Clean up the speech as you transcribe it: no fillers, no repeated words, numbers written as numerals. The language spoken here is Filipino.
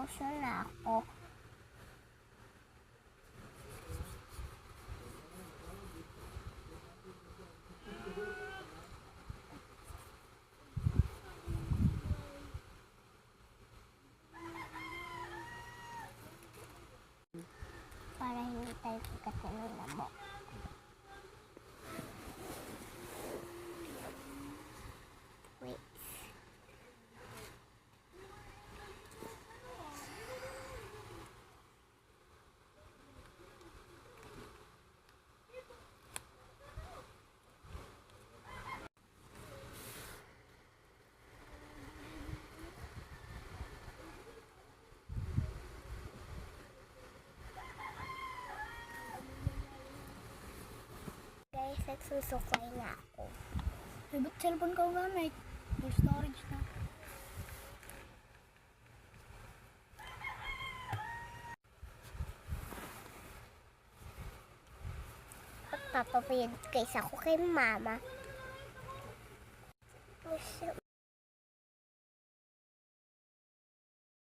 Tapos na ako. Para hindi tayo pagkatulog na mo. Wait. Guys, nagsusuklay na ako. Eh, ba't cellphone ka gamit? Full storage na. Papapayad guys ako kay mama.